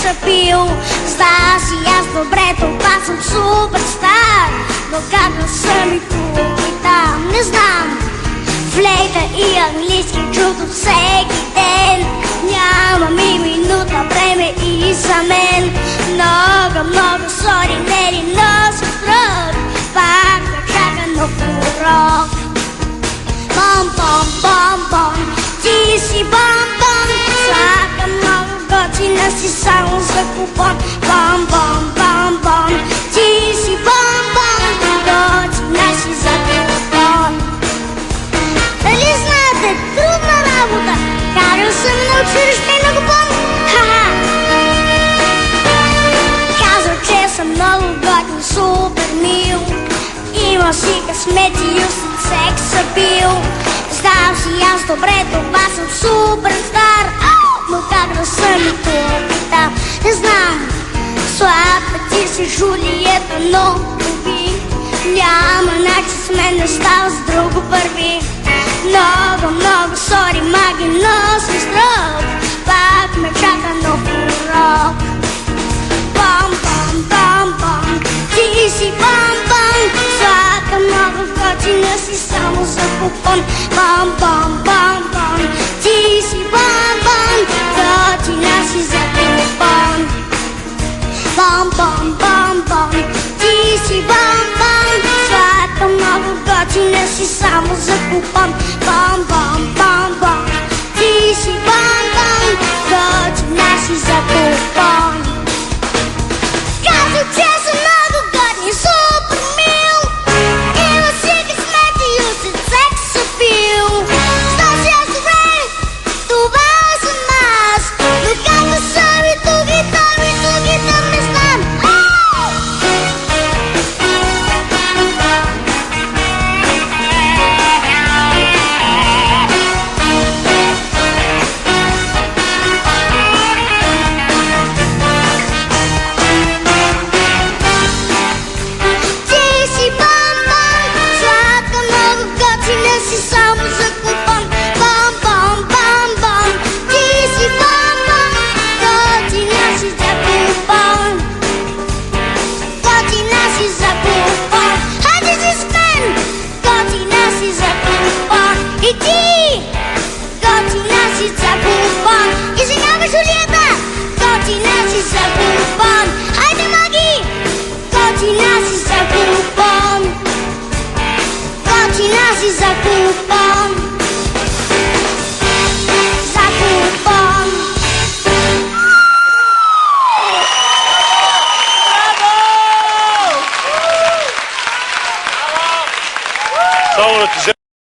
сексапил. Знам си аз добре, това съм суперстар, но как да съм и тук и там, не знам. Флейта и английски чудо всеки ден, нямам и минута време и за мен. Много сори, не ли носи срок, пак да чака нов урок. Бом, ти си бомбон, сладка много готина си само за купон. Бом, ти си бомбон, готина си за купон. Дали знаете, трудна работа, карал съм на училище на купон. Казал, че съм много готин, супер мил, имал си късмет и усет сексапил. Знам си аз добре, това съм суперстар, но как да съм и тук и там, не знам. Сладка ти си Жулиета, но люби, няма начин с мен не става с друго първи. Много сори, маги, носи строк, пак ме чака нов урок. Бом, ти си бомбон, сладка много готина си само за купон. Бом, ти си бомбон, готина си за купон. Бом, ти си бомбон, сладка много готина си само за купон. Бом, ти си бомбон, готина си за купон. Казах, че съм много готин, супер мил, има си късмет и усет сексапил. Знам си аз добре, това съм аз, но как да съм и тук и там, и тук и там, не знам. Ти си бомбон, сладка много готина си само за купон. Бом, ти си бомбон, готина си за купон. Готина си за купон. Хайде си с мен, готина си за купон. И ти, готина си за купон. Извинявай, Жулиета, готина си за купон. Хайде, маги, готина си за купон. Готина си за купон.